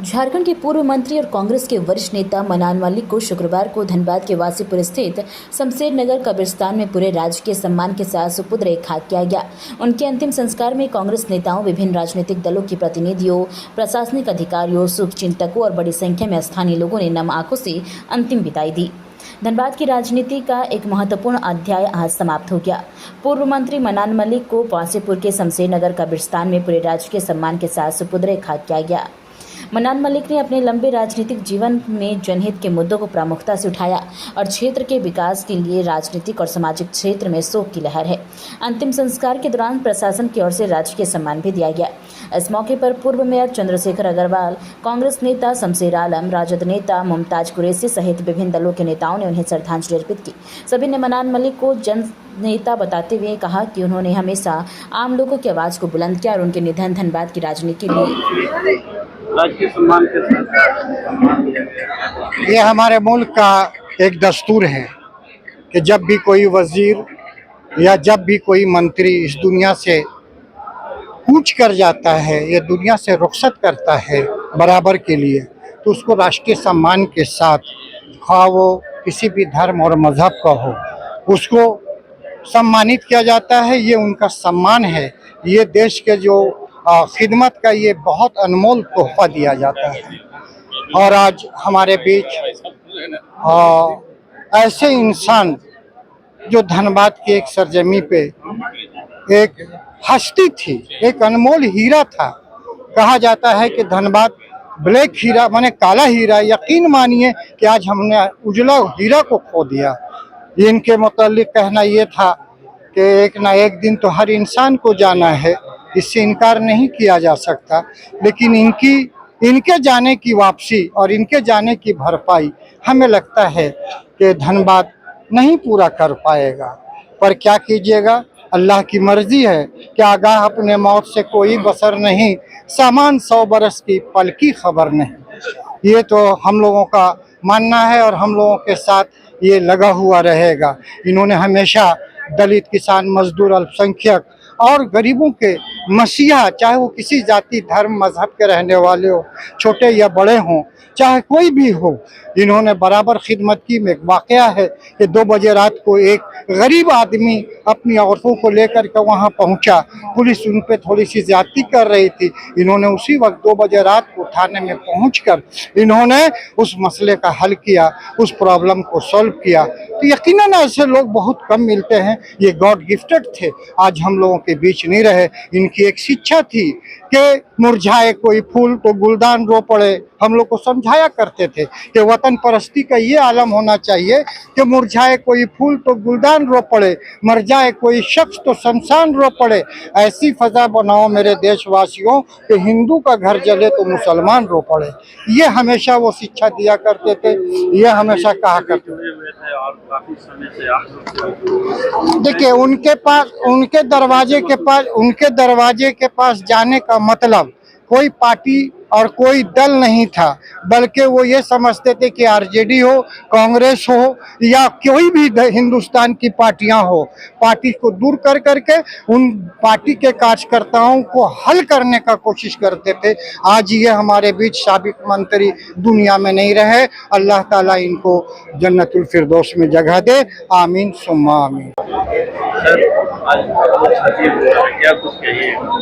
झारखंड के पूर्व मंत्री और कांग्रेस के वरिष्ठ नेता मनान मलिक को शुक्रवार को धनबाद के वासीपुर स्थित शमशेर नगर कब्रिस्तान में पूरे राजकीय सम्मान के साथ सुपुर्द खाक किया गया। उनके अंतिम संस्कार में कांग्रेस नेताओं, विभिन्न राजनीतिक दलों के प्रतिनिधियों, प्रशासनिक अधिकारियों, शुभचिंतकों और बड़ी संख्या में स्थानीय लोगों ने नम आंखों से अंतिम विदाई दी। धनबाद की राजनीति का एक महत्वपूर्ण अध्याय आज समाप्त हो गया। पूर्व मंत्री मनान मलिक को वासीपुर के शमशेर नगर कब्रिस्तान में पूरे राजकीय सम्मान के साथ सुपुर्द खाक किया गया। मनान मलिक ने अपने लंबे राजनीतिक जीवन में जनहित के मुद्दों को प्रमुखता से उठाया और क्षेत्र के विकास के लिए राजनीतिक और सामाजिक क्षेत्र में शोक की लहर है। अंतिम संस्कार के दौरान प्रशासन की ओर से राजकीय सम्मान भी दिया गया। इस मौके पर पूर्व मेयर चंद्रशेखर अग्रवाल, कांग्रेस नेता शमशेर आलम, राजद नेता मुमताज कुरैशी सहित विभिन्न दलों के नेताओं ने उन्हें श्रद्धांजलि अर्पित की। सभी ने मनान मलिक को जन नेता बताते हुए कहा कि उन्होंने हमेशा आम लोगों की आवाज़ को बुलंद किया और उनके निधन धनबाद की राजनीति के लिए राजकीय सम्मान के साथ ये हमारे मुल्क का एक दस्तूर है कि जब भी कोई वजीर या जब भी कोई मंत्री इस दुनिया से कूच कर जाता है या दुनिया से रुखसत करता है बराबर के लिए, तो उसको राष्ट्रीय सम्मान के साथ, खा वो किसी भी धर्म और मजहब का हो, उसको सम्मानित किया जाता है। ये उनका सम्मान है। ये देश के जो खिदमत का ये बहुत अनमोल तोहफा दिया जाता है। और आज हमारे बीच ऐसे इंसान जो धनबाद की एक सरजमी पे एक हस्ती थी, एक अनमोल हीरा था। कहा जाता है कि धनबाद ब्लैक हीरा माने काला हीरा। यकीन मानिए कि आज हमने उजला हीरा को खो दिया। इनके मुतालिक कहना ये था कि एक ना एक दिन तो हर इंसान को जाना है, इससे इनकार नहीं किया जा सकता। लेकिन इनके जाने की वापसी और इनके जाने की भरपाई हमें लगता है कि धनबाद नहीं पूरा कर पाएगा। पर क्या कीजिएगा, अल्लाह की मर्जी है कि आगाह अपने मौत से कोई बसर नहीं, सामान 100 बरस की पल की खबर नहीं। ये तो हम लोगों का मानना है और हम लोगों के साथ ये लगा हुआ रहेगा। इन्होंने हमेशा दलित, किसान, मजदूर, अल्पसंख्यक और गरीबों के मसीहा, चाहे वो किसी जाति, धर्म, मजहब के रहने वाले हो, छोटे या बड़े हों, चाहे कोई भी हो, इन्होंने बराबर खिदमत की। में एक वाक़या है कि 2 बजे रात को एक गरीब आदमी अपनी औरतों को लेकर के वहाँ पहुँचा। पुलिस उन पर थोड़ी सी ज्यादती कर रही थी। इन्होंने उसी वक्त 2 बजे रात को थाने में पहुँचकर इन्होंने उस मसले का हल किया, उस प्रॉब्लम को सॉल्व किया। तो यकीनन ऐसे लोग बहुत कम मिलते हैं। ये गॉड गिफ्टेड थे, आज हम लोगों के बीच नहीं रहे। इनकी एक शिक्षा थी कि मुरझाए कोई फूल तो गुलदान रो पड़े। हम लोग को समझाया करते थे कि वतन परस्ती का ये आलम होना चाहिए कि मुरझाए कोई फूल तो गुलदान रो पड़े, मर जाए कोई शख्स तो शमशान रो पड़े। ऐसी फजा बनाओ मेरे देशवासियों कि हिंदू का घर जले तो मुसलमान रो पड़े। ये हमेशा वो शिक्षा दिया करते थे, ये हमेशा कहा करते थे। देखिए, उनके दरवाजे के पास जाने का मतलब कोई पार्टी और कोई दल नहीं था, बल्कि वो ये समझते थे कि आरजेडी हो, कांग्रेस हो या कोई भी हिंदुस्तान की पार्टियां हो, पार्टी को दूर कर करके उन पार्टी के कार्यकर्ताओं को हल करने का कोशिश करते थे। आज ये हमारे बीच साबिक मंत्री दुनिया में नहीं रहे। अल्लाह ताला इनको जन्नतुल फिरदौस में जगह दे, आमीन सुम्मा आमीन।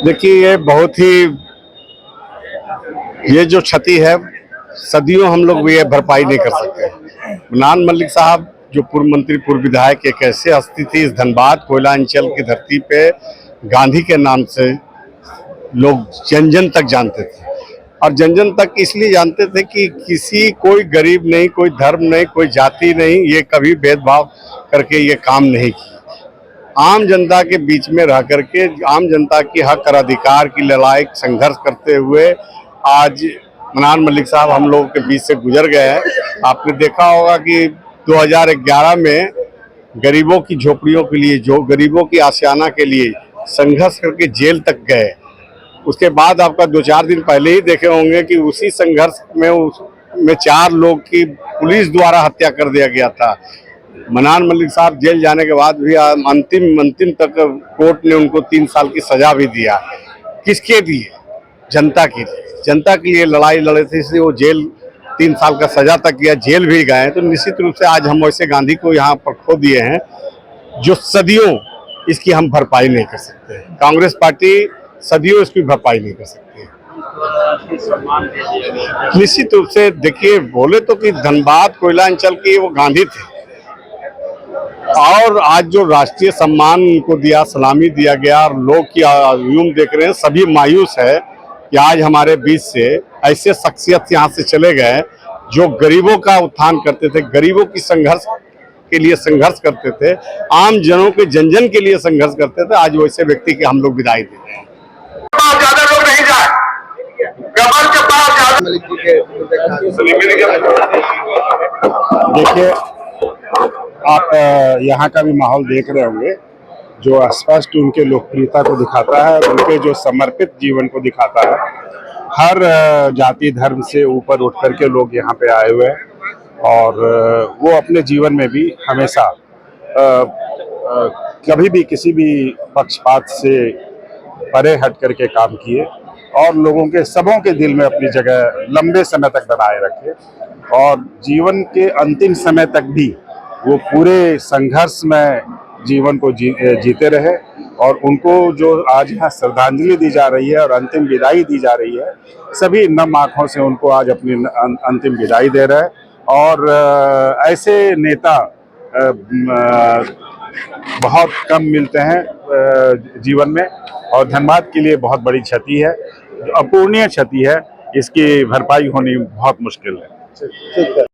देखिए, ये जो क्षति है, सदियों हम लोग ये भरपाई नहीं कर सकते। मनान मलिक साहब जो पूर्व मंत्री, पूर्व विधायक, एक ऐसे हस्ती थी इस धनबाद कोयला अंचल की धरती पे, गांधी के नाम से लोग जन जन तक जानते थे। और जन जन तक इसलिए जानते थे कि कोई गरीब नहीं, कोई धर्म नहीं, कोई जाति नहीं, ये कभी भेदभाव करके ये काम नहीं किया। आम जनता के बीच में रह करके आम जनता की हक और अधिकार की लड़ाई संघर्ष करते हुए आज मनान मलिक साहब हम लोगों के बीच से गुजर गए हैं। आपने देखा होगा कि 2011 में गरीबों की झोपड़ियों के लिए, जो गरीबों की आशियाना के लिए संघर्ष करके जेल तक गए। उसके बाद आपका 2-4 दिन पहले ही देखे होंगे कि उसी संघर्ष में 4 लोग की पुलिस द्वारा हत्या कर दिया गया था। मनान मलिक साहब जेल जाने के बाद भी अंतिम तक कोर्ट ने उनको 3 साल की सजा भी दिया। किसके दिए? जनता के लिए लड़ाई लड़े थे, इसलिए वो जेल 3 साल का सजा तक किया, जेल भी गए। तो निश्चित रूप से आज हम वैसे गांधी को यहाँ पर खो दिए हैं जो सदियों इसकी हम भरपाई नहीं कर सकते। कांग्रेस पार्टी सदियों इसकी भरपाई नहीं कर सकती। निश्चित रूप से देखिए, बोले तो कि धनबाद कोयला अंचल के वो गांधी थे, और आज जो राष्ट्रीय सम्मान उनको दिया, सलामी दिया गया, और लोग की यूं देख रहे हैं, सभी मायूस है कि आज हमारे बीच से ऐसे शख्सियत यहाँ से चले गए जो गरीबों का उत्थान करते थे, गरीबों की संघर्ष के लिए संघर्ष करते थे, आम जनों के जन जन के लिए संघर्ष करते थे। आज वैसे व्यक्ति की हम लोग विदाई दे रहे हैं। ज्यादा लोग नहीं जाए, कमल के पास देखिए, आप यहाँ का भी माहौल देख रहे होंगे जो स्पष्ट उनके लोकप्रियता को दिखाता है, उनके जो समर्पित जीवन को दिखाता है। हर जाति धर्म से ऊपर उठ करके लोग यहाँ पे आए हुए हैं, और वो अपने जीवन में भी हमेशा कभी भी किसी भी पक्षपात से परे हट करके काम किए, और लोगों के सबों के दिल में अपनी जगह लंबे समय तक बनाए रखे, और जीवन के अंतिम समय तक भी वो पूरे संघर्ष में जीवन को जीते रहे। और उनको जो आज यहाँ श्रद्धांजलि दी जा रही है और अंतिम विदाई दी जा रही है, सभी नम आँखों से उनको आज अपनी अंतिम विदाई दे रहे हैं। और ऐसे नेता बहुत कम मिलते हैं जीवन में, और धनबाद के लिए बहुत बड़ी क्षति है, अपूरणीय क्षति है। इसकी भरपाई होनी बहुत मुश्किल है।